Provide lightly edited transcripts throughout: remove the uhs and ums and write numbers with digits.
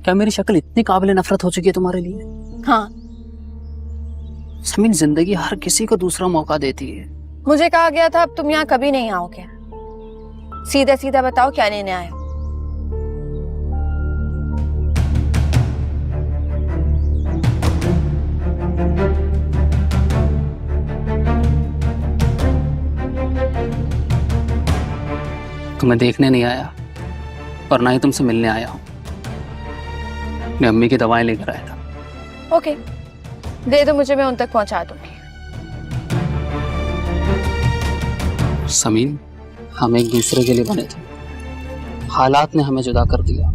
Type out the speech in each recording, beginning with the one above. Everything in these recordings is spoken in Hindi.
क्या मेरी शक्ल इतनी काबिल नफरत हो चुकी है तुम्हारे लिए? हाँ, समीन, जिंदगी हर किसी को दूसरा मौका देती है। मुझे कहा गया था अब तुम यहाँ कभी नहीं आओगे। सीधा सीधा बताओ क्या लेने आए हो? तुम्हें देखने नहीं आया और ना ही तुमसे मिलने आया हूं। मैं अम्मी की दवाएं लेकर आया था। ओके, दे दो मुझे, मैं उन तक पहुंचा दूंगी। समीन, हम एक दूसरे के लिए बने थे, हालात ने हमें जुदा कर दिया।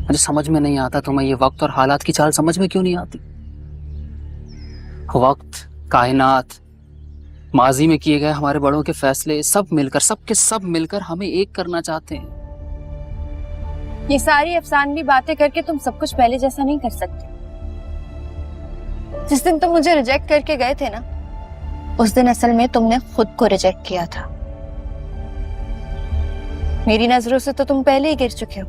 मुझे समझ में नहीं आता तुम्हें ये वक्त और हालात की चाल समझ में क्यों नहीं आती। वक्त, कायनात, माजी में किए गए हमारे बड़ों के फैसले सब मिलकर, सबके सब मिलकर हमें एक करना चाहते हैं। ये सारी अफसानवी बातें करके तुम सब कुछ पहले जैसा नहीं कर सकते। जिस दिन तुम मुझे रिजेक्ट करके गए थे ना, उस दिन असल में तुमने खुद को रिजेक्ट किया था। मेरी नजरों से तो तुम पहले ही गिर चुके हो।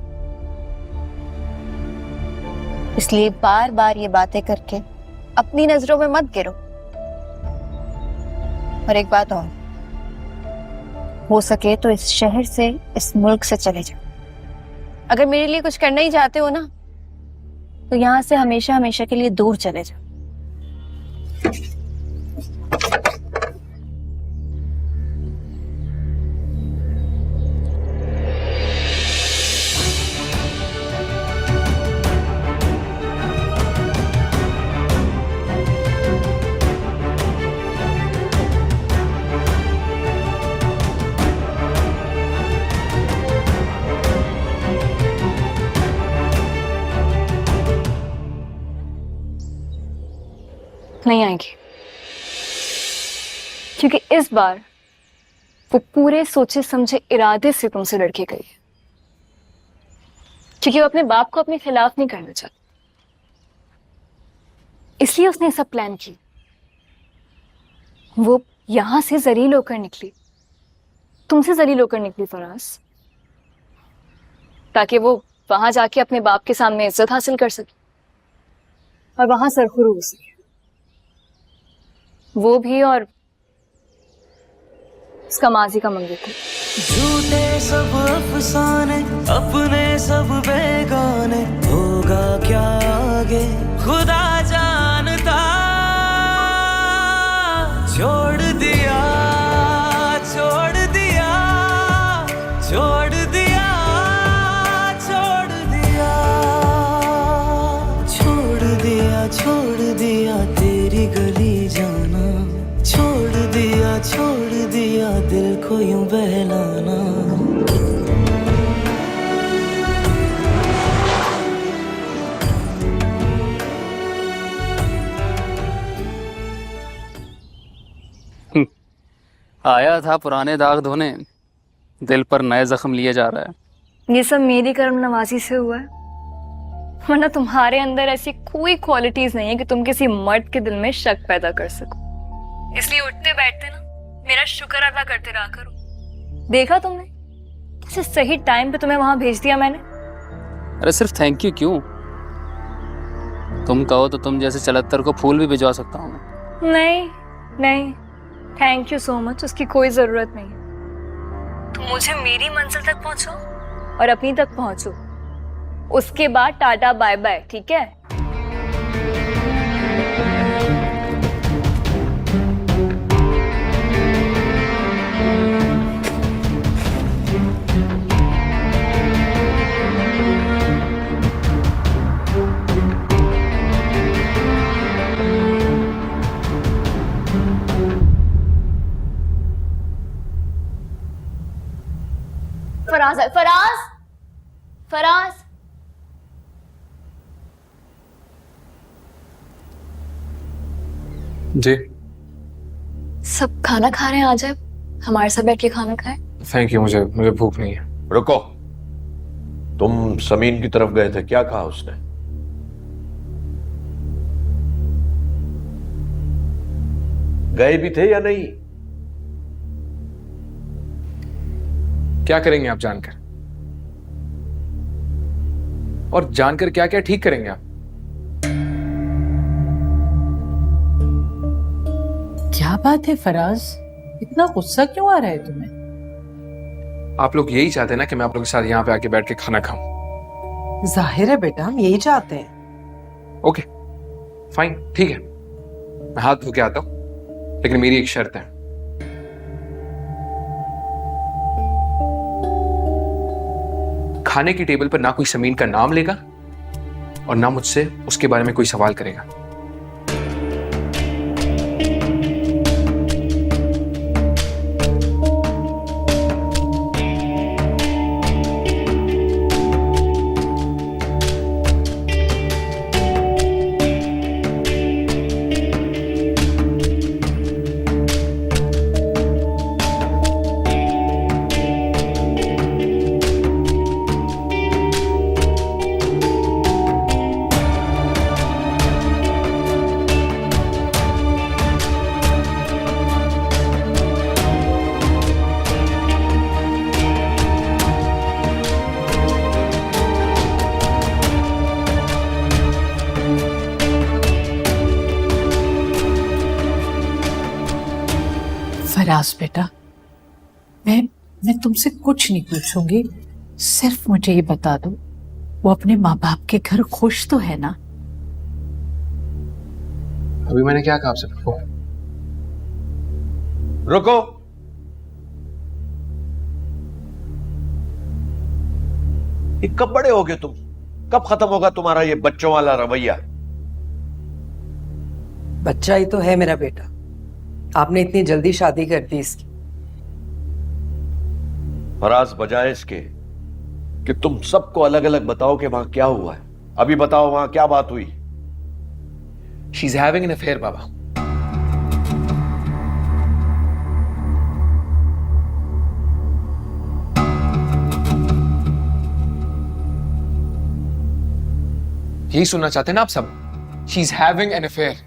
इसलिए बार बार ये बातें करके अपनी नजरों में मत गिरो। और एक बात और, हो सके तो इस शहर से, इस मुल्क से चले जाओ। अगर मेरे लिए कुछ करना ही चाहते हो ना, तो यहां से हमेशा हमेशा के लिए दूर चले जाओ। नहीं आएगी, क्योंकि इस बार वो पूरे सोचे समझे इरादे से तुमसे लड़के गई है, क्योंकि वो अपने बाप को अपने खिलाफ नहीं करना चाहती। इसलिए उसने सब प्लान की। वो यहां से जलील होकर निकली, तुमसे जलील होकर निकली फराज, ताकि वो वहां जाके अपने बाप के सामने इज्जत हासिल कर सके और वहां सरखुरू हो सके। वो भी और उसका माजी का मंगेतर। झूठे सब अफसाने, अपने सब बेगाने, होगा क्या आगे खुदा जानता। छोड़ दिया, छोड़ दिया, छोड़ दिया, छोड़ दिया, छोड़ दिया, छोड़ दिया तेरी गली जाना। छोड़ दिया दिल को यूं बहलाना। आया था पुराने दाग धोने, दिल पर नए जख्म लिए जा रहा है। ये सब मेरी कर्म नवाजी से हुआ है, वरना तुम्हारे अंदर ऐसी कोई क्वालिटीज नहीं है कि तुम किसी मर्द के दिल में शक पैदा कर सको। इसलिए उठते बैठते ना मेरा शुक्र अदा करते रहा करो। देखा तुमने कैसे सही टाइम पे तुम्हें वहां भेज दिया मैंने। अरे सिर्फ थैंक यू क्यों, तुम कहो तो तुम जैसे चलत्तर को फूल भी भिजवा सकता हूँ मैं। नहीं नहीं, थैंक यू सो मच, उसकी कोई जरूरत नहीं। तुम मुझे मेरी मंजिल तक पहुंचो और अपनी तक पहुंचो, उसके बाद टाटा बाय बाय, ठीक है? फराज है, फराज, फराज। जी सब खाना खा रहे हैं, आ जाए हमारे साथ बैठ के खाना खाए। थैंक यू, मुझे भूख नहीं है। रुको, तुम समीन की तरफ गए थे, क्या कहा उसने? गए भी थे या नहीं? क्या करेंगे आप जानकर? और जानकर क्या क्या ठीक करेंगे आप? क्या बात है फराज, इतना गुस्सा क्यों आ रहा है तुम्हें? आप लोग यही चाहते हैं ना कि मैं आप लोगों के साथ यहाँ पे आके बैठ के खाना खाऊं? जाहिर है बेटा, हम यही चाहते हैं। ओके फाइन, ठीक है, मैं हाथ धो के आता हूं, लेकिन मेरी एक शर्त है। खाने की टेबल पर ना कोई समीन का नाम लेगा और ना मुझसे उसके बारे में कोई सवाल करेगा। फराज बेटा, मैं तुमसे कुछ नहीं पूछूंगी, सिर्फ मुझे ये बता दो, वो अपने माँ बाप के घर खुश तो है ना? अभी मैंने क्या कहा आपसे? रुको। ये कब बड़े होगे तुम? कब खत्म होगा तुम्हारा ये बच्चों वाला रवैया? बच्चा ही तो है मेरा बेटा, आपने इतनी जल्दी शादी कर दी इसकी। फराज, बजाय इसके कि तुम सबको अलग अलग बताओ कि वहां क्या हुआ है, अभी बताओ वहां क्या बात हुई। She is having an affair बाबा। यही सुनना चाहते हैं ना आप सब? She is having an affair.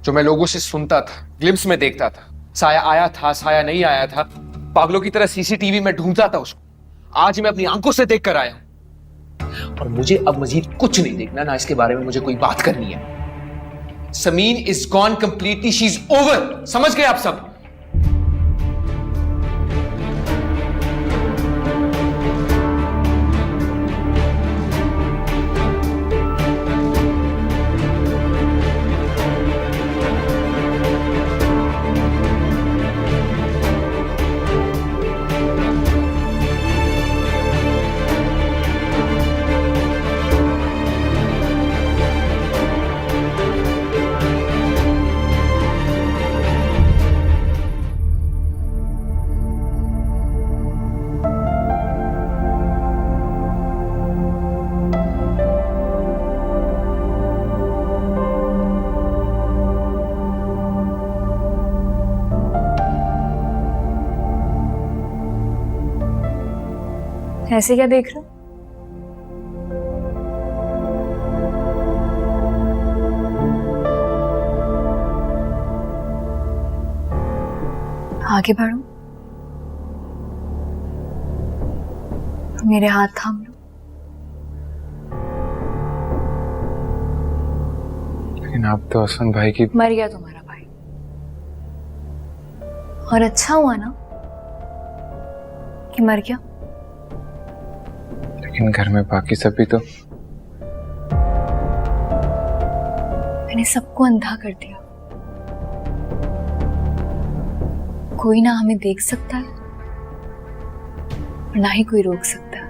जो मैं लोगों से सुनता था, ग्लिम्स में देखता था, साया आया था, साया नहीं आया था, पागलों की तरह सीसीटीवी में ढूंढता था उसको, आज मैं अपनी आंखों से देख कर आया हूं। और मुझे अब मजीद कुछ नहीं देखना, ना इसके बारे में मुझे कोई बात करनी है। Sameen is gone completely, she is over. समझ गए आप सब? ऐसे क्या देख रहे हो? आगे बढ़ो, मेरे हाथ थाम लो। लेकिन आप तो हसन भाई की। मर गया तुम्हारा भाई, और अच्छा हुआ ना कि मर गया। लेकिन घर में बाकी सब भी तो। मैंने सबको अंधा कर दिया, कोई ना हमें देख सकता है और ना ही कोई रोक सकता है।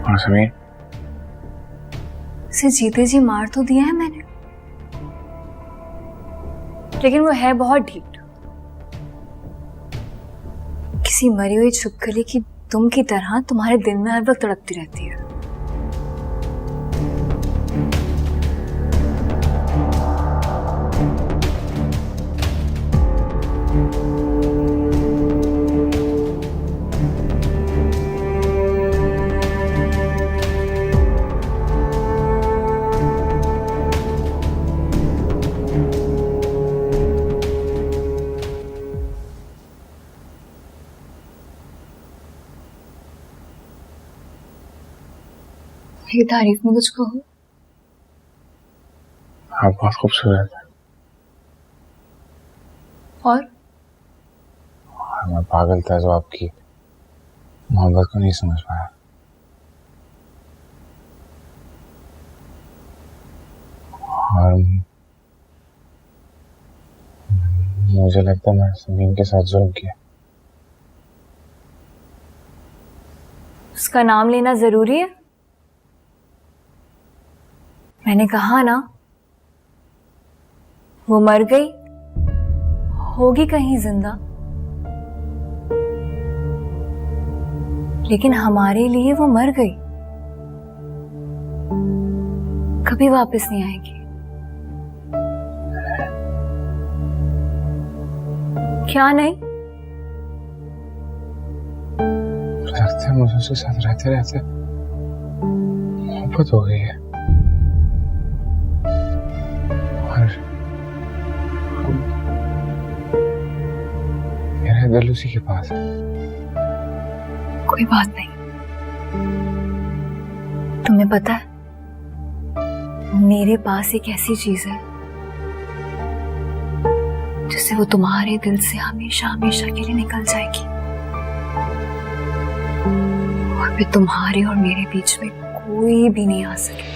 और समीर, उसे जीते जी मार तो दिया है मैंने, लेकिन वो है बहुत ढीठ, किसी मरी हुई छुपकली की तुम की तरह तुम्हारे दिल में हर वक्त तड़पती रहती है। मेरी तारीफ में कुछ कहो। आप बहुत खूबसूरत है और मैं पागल था जो आपकी मोहब्बत को नहीं समझ पाया। और मुझे लगता है मैं समीन के साथ जुल्म किया। उसका नाम लेना जरूरी है? मैंने कहा ना, वो मर गई, होगी कहीं जिंदा, लेकिन हमारे लिए वो मर गई, कभी वापस नहीं आएगी। क्या नहीं? लगता है मुझे उसके साथ रहते रहते मोहब्बत हो गई है और मेरा दिल उसी के पास है। कोई बात नहीं। तुम्हें पता है, मेरे पास एक ऐसी चीज है जिससे वो तुम्हारे दिल से हमेशा हमेशा के लिए निकल जाएगी और फिर तुम्हारे और मेरे बीच में कोई भी नहीं आ सके।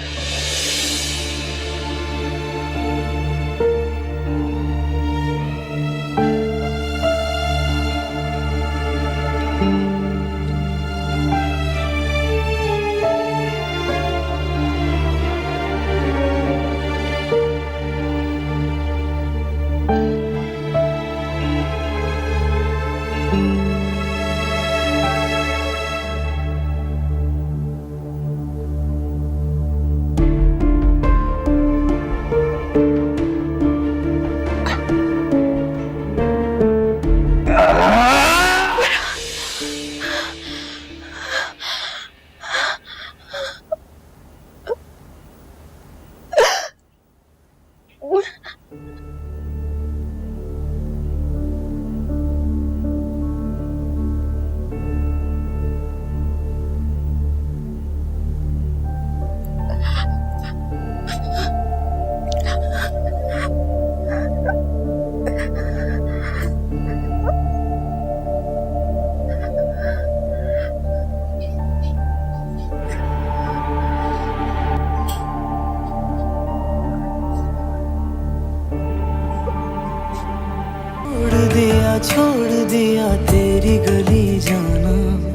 छोड़ दिया